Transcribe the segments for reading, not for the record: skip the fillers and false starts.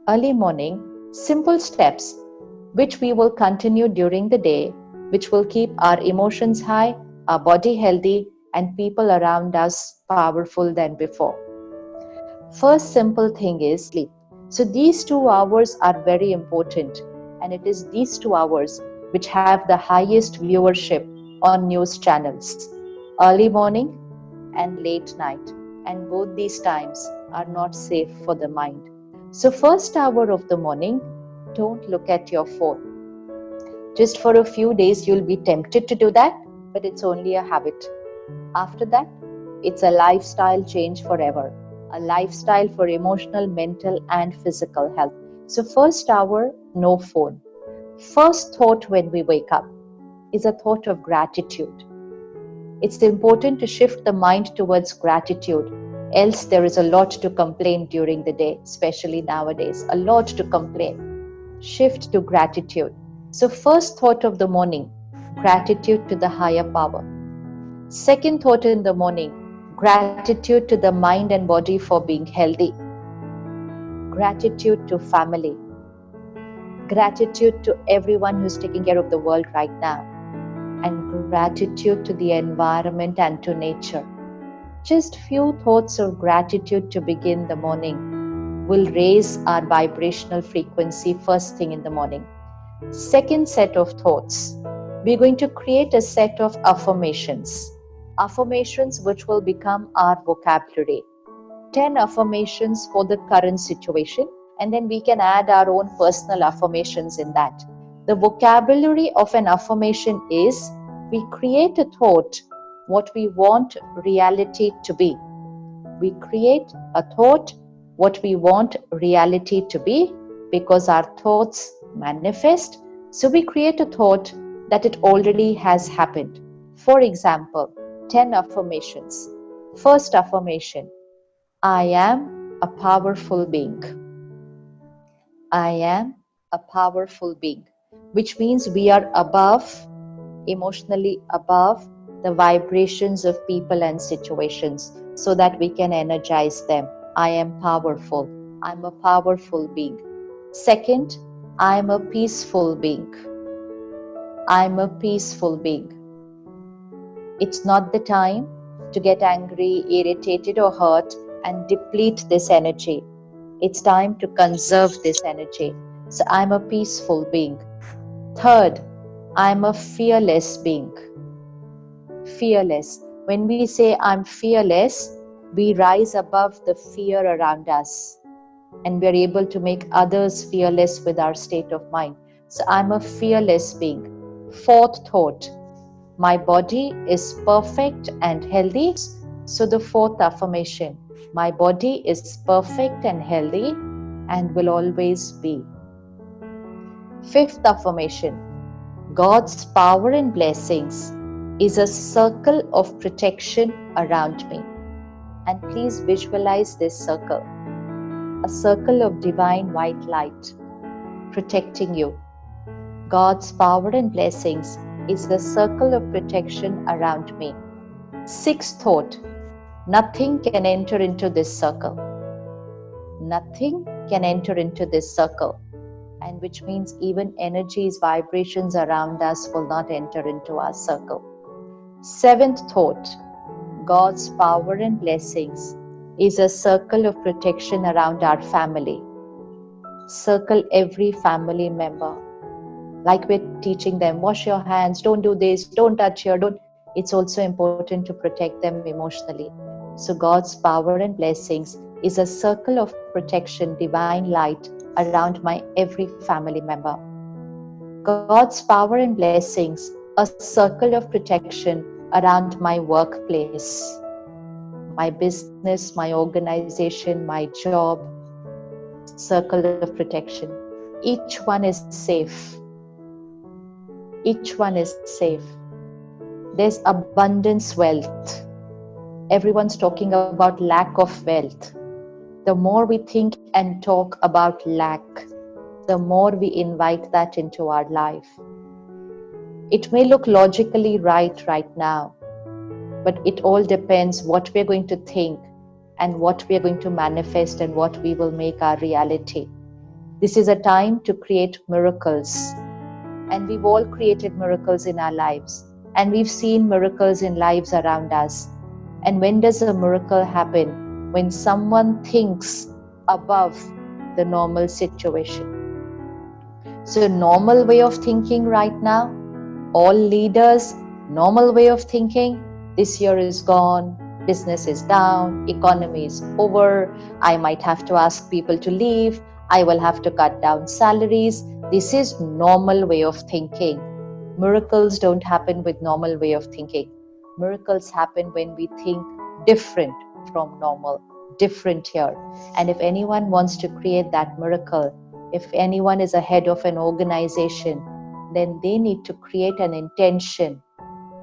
Early morning, simple steps which we will continue during the day, which will keep our emotions high, our body healthy, and people around us powerful than before. First simple thing is sleep. So these 2 hours are very important, and it is these 2 hours which have the highest viewership on news channels. Early morning and late night, and both these times are not safe for the mind. So first hour of the morning, don't look at your phone. Just for a few days you'll be tempted to do that, but it's only a habit. After that, it's a lifestyle change forever. A lifestyle for emotional, mental, and physical health. So, first hour, no phone. First thought when we wake up is a thought of gratitude. It's important to shift the mind towards gratitude, else, there is a lot to complain during the day, especially nowadays. A lot to complain. Shift to gratitude. So, first thought of the morning, gratitude to the higher power. Second thought in the morning, gratitude to the mind and body for being healthy. Gratitude to family. Gratitude to everyone who's taking care of the world right now. And gratitude to the environment and to nature. Just few thoughts of gratitude to begin the morning will raise our vibrational frequency first thing in the morning. Second set of thoughts, we're going to create a set of affirmations. Affirmations which will become our vocabulary. 10 affirmations for the current situation, and then we can add our own personal affirmations in that. The vocabulary of an affirmation is we create a thought what we want reality to be. We create a thought what we want reality to be, because our thoughts manifest. So we create a thought that it already has happened. For example, 10 affirmations. First affirmation, I am a powerful being. I am a powerful being, which means we are above, emotionally above the vibrations of people and situations, so that we can energize them. I am powerful. I'm a powerful being. Second, I am a peaceful being. I'm a peaceful being. It's not the time to get angry, irritated, or hurt and deplete this energy. It's time to conserve this energy. So I'm a peaceful being. Third, I'm a fearless being. Fearless. When we say I'm fearless, we rise above the fear around us, and we're able to make others fearless with our state of mind. So I'm a fearless being. Fourth thought, my body is perfect and healthy. So the fourth affirmation, my body is perfect and healthy and will always be. Fifth affirmation, God's power and blessings is a circle of protection around me. And please visualize this circle. A circle of divine white light protecting you. God's power and blessings is a circle of protection around me. Sixth thought, nothing can enter into this circle. Nothing can enter into this circle. And which means even energies, vibrations around us will not enter into our circle. Seventh thought, God's power and blessings is a circle of protection around our family. Circle every family member. Like we're teaching them, wash your hands, don't do this, don't touch here, don't. It's also important to protect them emotionally. So God's power and blessings is a circle of protection, divine light around my every family member. God's power and blessings, a circle of protection around my workplace, my business, my organization, my job, circle of protection. Each one is safe. Each one is safe. There's abundance wealth. Everyone's talking about lack of wealth. The more we think and talk about lack, the more we invite that into our life. It may look logically right now, but it all depends what we're going to think and what we're going to manifest and what we will make our reality. This is a time to create miracles. And we've all created miracles in our lives. And we've seen miracles in lives around us. And when does a miracle happen? When someone thinks above the normal situation. So, normal way of thinking right now, all leaders, normal way of thinking, this year is gone, business is down, economy is over, I might have to ask people to leave, I will have to cut down salaries. This is normal way of thinking. Miracles don't happen with normal way of thinking. Miracles happen when we think different from normal, different here. And if anyone wants to create that miracle, if anyone is a head of an organization, then they need to create an intention.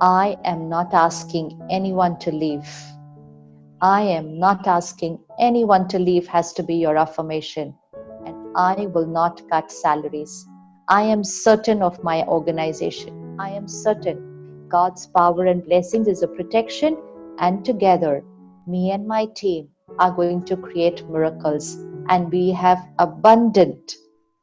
I am not asking anyone to leave. I am not asking anyone to leave has to be your affirmation. And I will not cut salaries. I am certain of my organization. I am certain God's power and blessings is a protection, and together, me and my team are going to create miracles, and we have abundant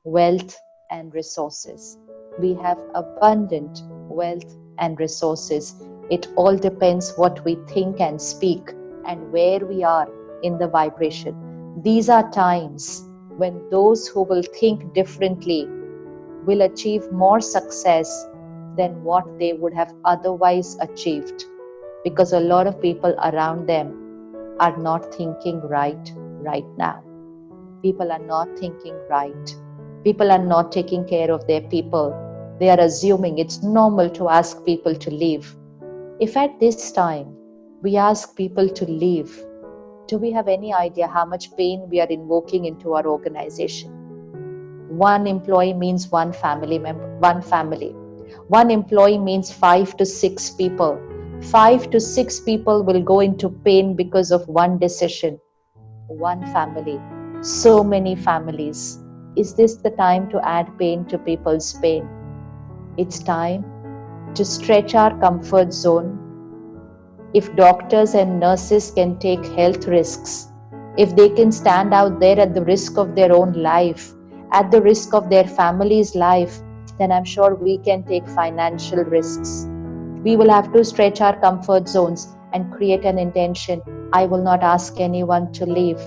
wealth and resources. We have abundant wealth and resources. It all depends what we think and speak and where we are in the vibration. These are times when those who will think differently will achieve more success than what they would have otherwise achieved, because a lot of people around them are not thinking right now. People are not thinking right. People are not taking care of their people. They are assuming it's normal to ask people to leave. If at this time we ask people to leave, do we have any idea how much pain we are invoking into our organization? One employee means one family member, one family. One employee means 5 to 6 people. 5 to 6 people will go into pain because of one decision. One family. So many families. Is this the time to add pain to people's pain? It's time to stretch our comfort zone. If doctors and nurses can take health risks, if they can stand out there at the risk of their own life, at the risk of their family's life, then I'm sure we can take financial risks. We will have to stretch our comfort zones and create an intention. I will not ask anyone to leave.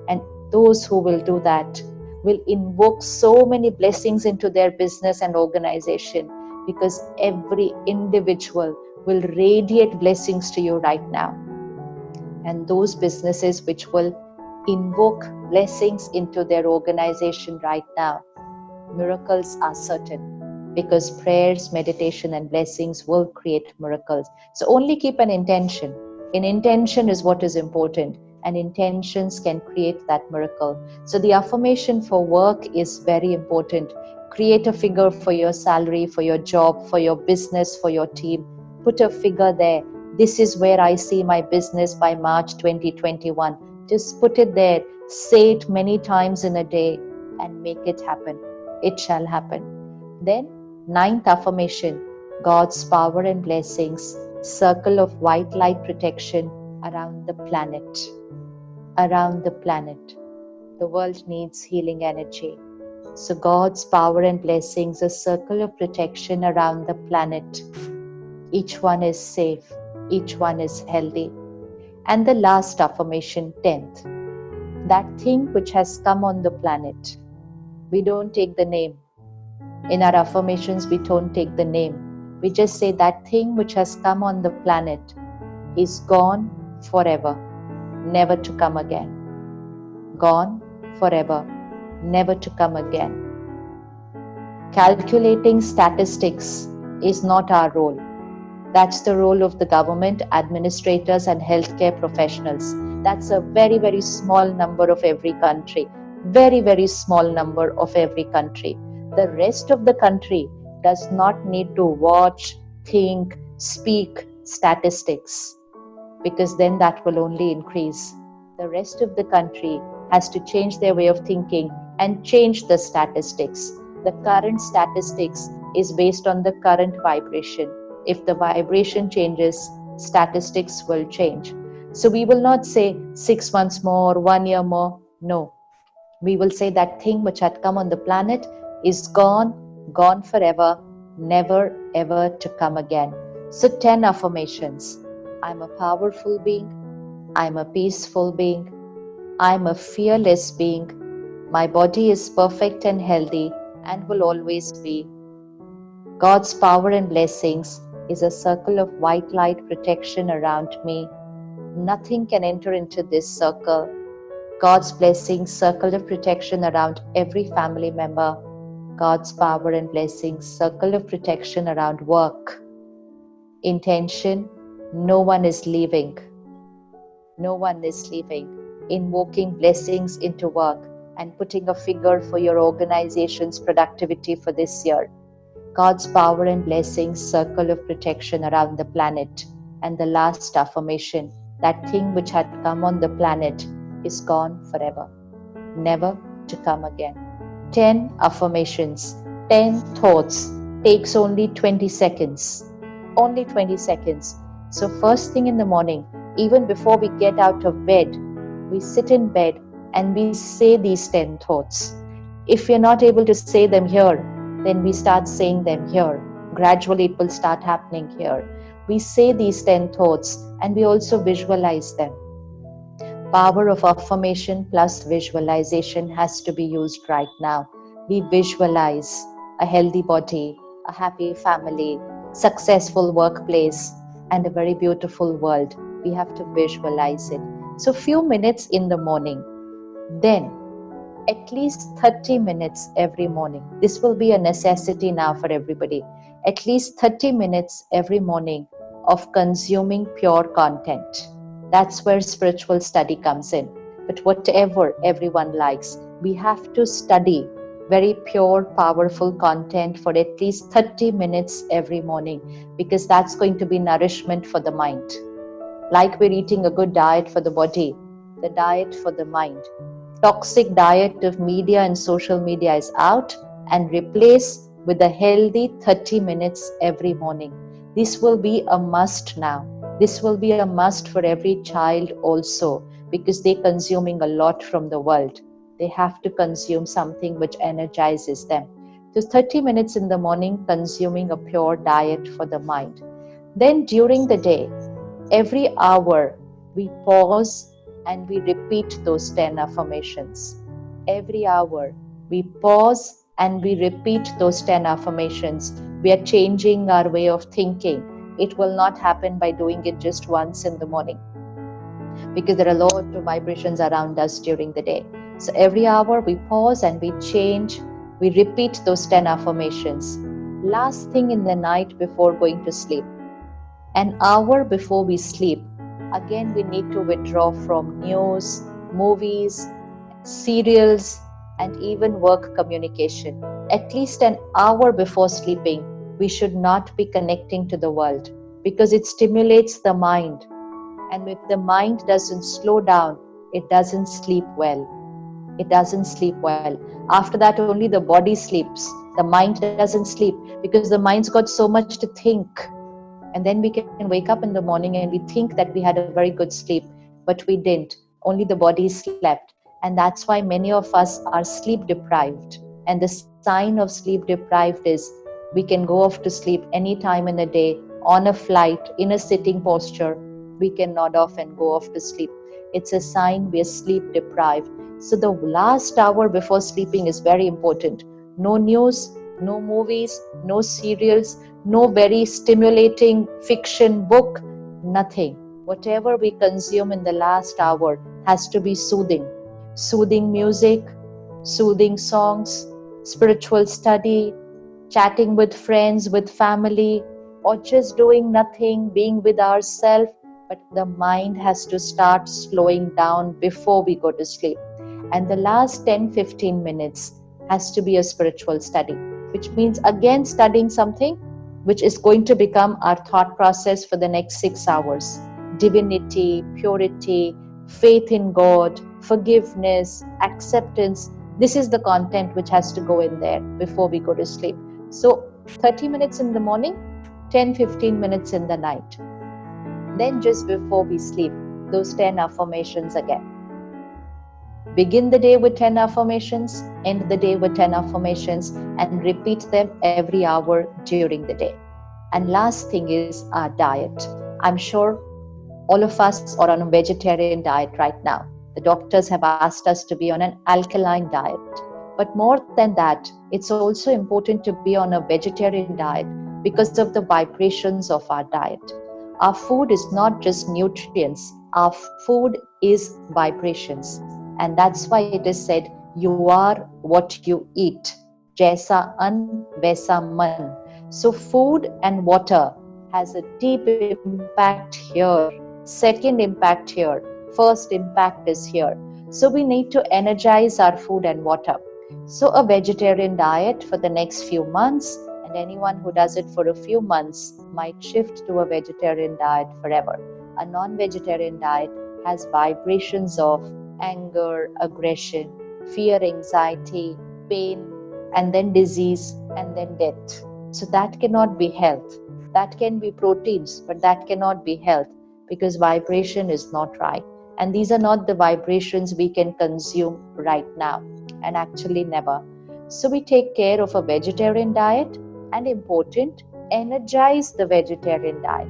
And those who will do that will invoke so many blessings into their business and organization, because every individual will radiate blessings to you right now. And those businesses which will invoke blessings into their organization right now, miracles are certain, because prayers, meditation, and blessings will create miracles. So only keep an intention. An intention is what is important, and intentions can create that miracle. So the affirmation for work is very important. Create a figure for your salary, for your job, for your business, for your team. Put a figure there. This is where I see my business by March 2021. Just put it there. Say it many times in a day and make it happen. It shall happen. Then, ninth affirmation, God's power and blessings, circle of white light protection around the planet. Around the planet. The world needs healing energy. So God's power and blessings, a circle of protection around the planet. Each one is safe. Each one is healthy. And the last affirmation, 10th, that thing which has come on the planet. We don't take the name. In our affirmations, we don't take the name. We just say that thing which has come on the planet is gone forever, never to come again. Gone forever, never to come again. Calculating statistics is not our role. That's the role of the government, administrators, and healthcare professionals. That's a very, very small number of every country. Very, very small number of every country. The rest of the country does not need to watch, think, speak statistics, because then that will only increase. The rest of the country has to change their way of thinking and change the statistics. The current statistics is based on the current vibration. If the vibration changes, statistics will change. So we will not say 6 months more, 1 year more. No. We will say that thing which had come on the planet is gone, gone forever, never ever to come again. So 10 affirmations. I'm a powerful being. I'm a peaceful being. I'm a fearless being. My body is perfect and healthy and will always be. God's power and blessings is a circle of white light protection around me. Nothing can enter into this circle. God's blessings, circle of protection around every family member. God's power and blessings, circle of protection around work. Intention, no one is leaving. No one is leaving. Invoking blessings into work and putting a figure for your organization's productivity for this year. God's power and blessings, circle of protection around the planet. And the last affirmation, that thing which had come on the planet is gone forever, never to come again. 10 affirmations, 10 thoughts, takes only 20 seconds. Only 20 seconds. So first thing in the morning, even before we get out of bed, we sit in bed and we say these 10 thoughts. If we are not able to say them here, then we start saying them here. Gradually it will start happening here. We say these 10 thoughts and we also visualize them. Power of affirmation plus visualization has to be used right now. We visualize a healthy body, a happy family, successful workplace, and a very beautiful world. We have to visualize it. So few minutes in the morning, then at least 30 minutes every morning. This will be a necessity now for everybody. At least 30 minutes every morning of consuming pure content. That's where spiritual study comes in. But whatever everyone likes, we have to study very pure, powerful content for at least 30 minutes every morning, because that's going to be nourishment for the mind. Like we're eating a good diet for the body, the diet for the mind. Toxic diet of media and social media is out and replaced with a healthy 30 minutes every morning. This will be a must now. This will be a must for every child also, because they're consuming a lot from the world. They have to consume something which energizes them. So 30 minutes in the morning, consuming a pure diet for the mind. Then during the day, every hour, we pause and we repeat those 10 affirmations. Every hour, we pause and we repeat those 10 affirmations. We are changing our way of thinking. It will not happen by doing it just once in the morning, because there are a lot of vibrations around us during the day. So every hour, we pause and we change. We repeat those 10 affirmations. Last thing in the night before going to sleep, an hour before we sleep, again we need to withdraw from news, movies, serials, and even work communication. At least an hour before sleeping, we should not be connecting to the world, because it stimulates the mind. And if the mind doesn't slow down, it doesn't sleep well. It doesn't sleep well. After that, only the body sleeps. The mind doesn't sleep, because the mind's got so much to think. And then we can wake up in the morning and we think that we had a very good sleep, but we didn't. Only the body slept. And that's why many of us are sleep deprived. And the sign of sleep deprived is we can go off to sleep any time in the day, on a flight, in a sitting posture. We can nod off and go off to sleep. It's a sign we are sleep deprived. So the last hour before sleeping is very important. No news, no movies, no serials, no very stimulating fiction book, nothing. Whatever we consume in the last hour has to be soothing. Soothing music, soothing songs, spiritual study, chatting with friends, with family, or just doing nothing, being with ourselves. But the mind has to start slowing down before we go to sleep. And the last 10-15 minutes has to be a spiritual study, which means again studying something which is going to become our thought process for the next 6 hours. Divinity, purity, faith in God, forgiveness, acceptance. This is the content which has to go in there before we go to sleep. So 30 minutes in the morning, 10-15 minutes in the night. Then just before we sleep, those 10 affirmations again. Begin the day with 10 affirmations, end the day with 10 affirmations, and repeat them every hour during the day. And last thing is our diet. I'm sure all of us are on a vegetarian diet right now. The doctors have asked us to be on an alkaline diet. But more than that, it's also important to be on a vegetarian diet because of the vibrations of our diet. Our food is not just nutrients, our food is vibrations. And that's why it is said, you are what you eat. Jaisa an, vaisa man. So, food and water has a deep impact here, second impact here, first impact is here. So we need to energize our food and water. So a vegetarian diet for the next few months, and anyone who does it for a few months might shift to a vegetarian diet forever. A non-vegetarian diet has vibrations of anger, aggression, fear, anxiety, pain, and then disease, and then death. So that cannot be health. That can be proteins, but that cannot be health because vibration is not right. And these are not the vibrations we can consume right now, and actually never. So we take care of a vegetarian diet, and important, energize the vegetarian diet,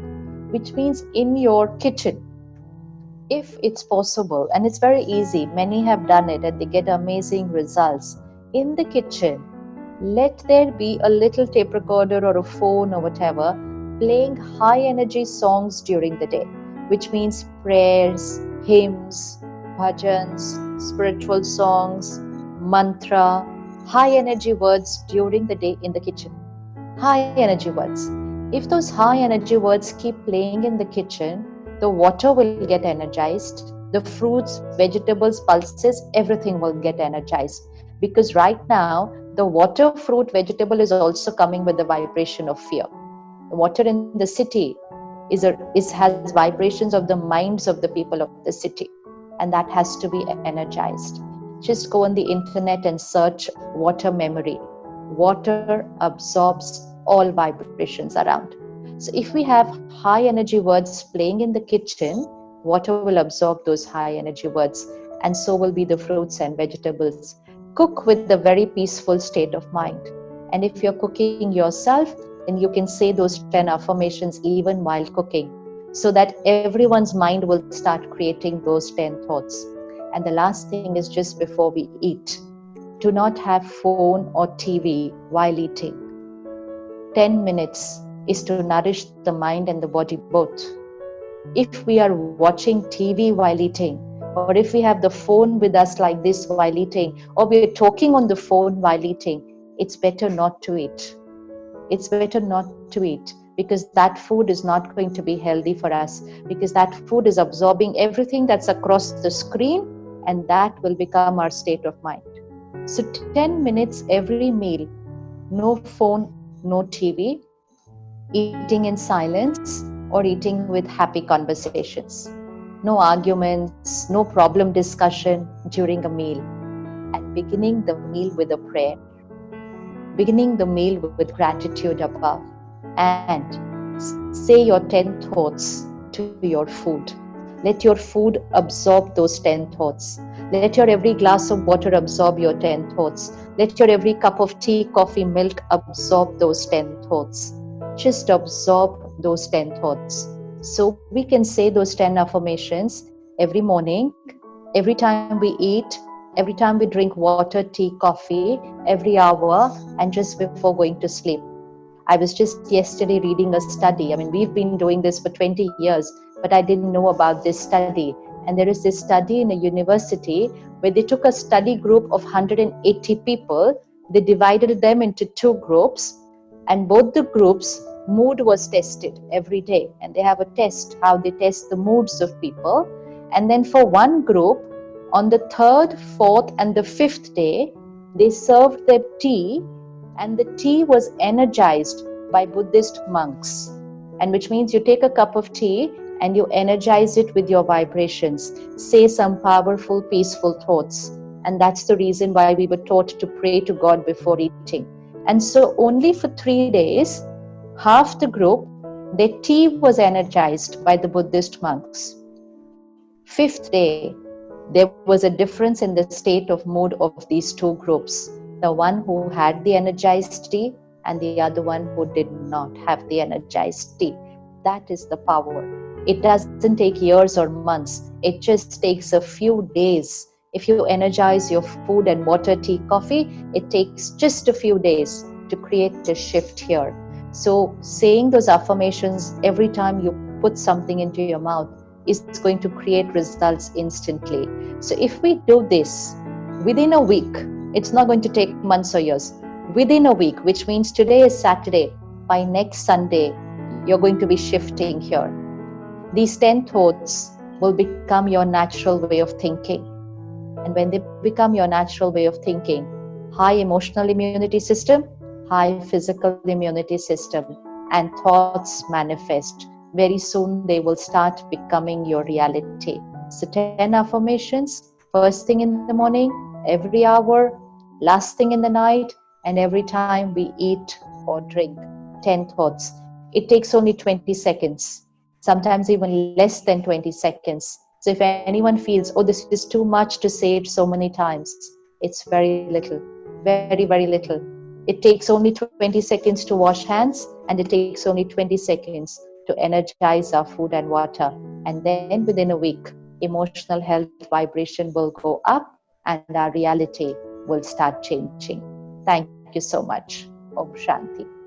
which means in your kitchen, if it's possible, and it's very easy, many have done it and they get amazing results. In the kitchen, let there be a little tape recorder or a phone or whatever playing high energy songs during the day, which means prayers, hymns, bhajans, spiritual songs, mantra, high energy words during the day in the kitchen. High energy words. If those high energy words keep playing in the kitchen, the water will get energized, the fruits, vegetables, pulses, everything will get energized. Because right now, the water, fruit, vegetable is also coming with the vibration of fear. The water in the city has vibrations of the minds of the people of the city, and that has to be energized. Just go on the internet and search water memory. Water absorbs all vibrations around. So if we have high energy words playing in the kitchen, water will absorb those high energy words, and so will be the fruits and vegetables. Cook with a very peaceful state of mind. And if you're cooking yourself, then you can say those 10 affirmations even while cooking, so that everyone's mind will start creating those 10 thoughts. And the last thing is, just before we eat, do not have phone or TV while eating. 10 minutes is to nourish the mind and the body both. If we are watching TV while eating, or if we have the phone with us like this while eating, or we are talking on the phone while eating, it's better not to eat. It's better not to eat, because that food is not going to be healthy for us, because that food is absorbing everything that's across the screen, and that will become our state of mind. So 10 minutes every meal, no phone, no TV, eating in silence or eating with happy conversations. No arguments, no problem discussion during a meal, and beginning the meal with a prayer. Beginning the meal with gratitude above, and say your 10 thoughts to your food. Let your food absorb those 10 thoughts. Let your every glass of water absorb your 10 thoughts. Let your every cup of tea, coffee, milk absorb those 10 thoughts. Just absorb those 10 thoughts. So we can say those 10 affirmations every morning, every time we eat, every time we drink water, tea, coffee, every hour, and just before going to sleep. I was just yesterday reading a study. I mean, we've been doing this for 20 years, but I didn't know about this study. And there is this study in a university where they took a study group of 180 people. They divided them into two groups, and both the groups' mood was tested every day. And they have a test, how they test the moods of people. And then for one group, on the third, fourth, and the fifth day, they served their tea, and the tea was energized by Buddhist monks. And which means you take a cup of tea and you energize it with your vibrations. Say some powerful, peaceful thoughts. And that's the reason why we were taught to pray to God before eating. And so only for 3 days, half the group, their tea was energized by the Buddhist monks. Fifth day, There was a difference in the state of mood of these two groups. The one who had the energized tea and the other one who did not have the energized tea. That is the power. It doesn't take years or months, it just takes a few days. If you energize your food and water, tea, coffee, it takes just a few days to create a shift here. So, saying those affirmations every time you put something into your mouth is going to create results instantly. So, if we do this within a week, it's not going to take months or years. Within a week, which means today is Saturday, by next Sunday, you're going to be shifting here. These 10 thoughts will become your natural way of thinking. And when they become your natural way of thinking, high emotional immunity system, high physical immunity system, and thoughts manifest. Very soon they will start becoming your reality. So 10 affirmations, first thing in the morning, every hour, last thing in the night, and every time we eat or drink. 10 thoughts. It takes only 20 seconds, sometimes even less than 20 seconds. So if anyone feels, oh, this is too much to say it so many times, it's very little, very, very little. It takes only 20 seconds to wash hands, and it takes only 20 seconds to energize our food and water. And then within a week, emotional health vibration will go up and our reality will start changing. Thank you so much. Om Shanti.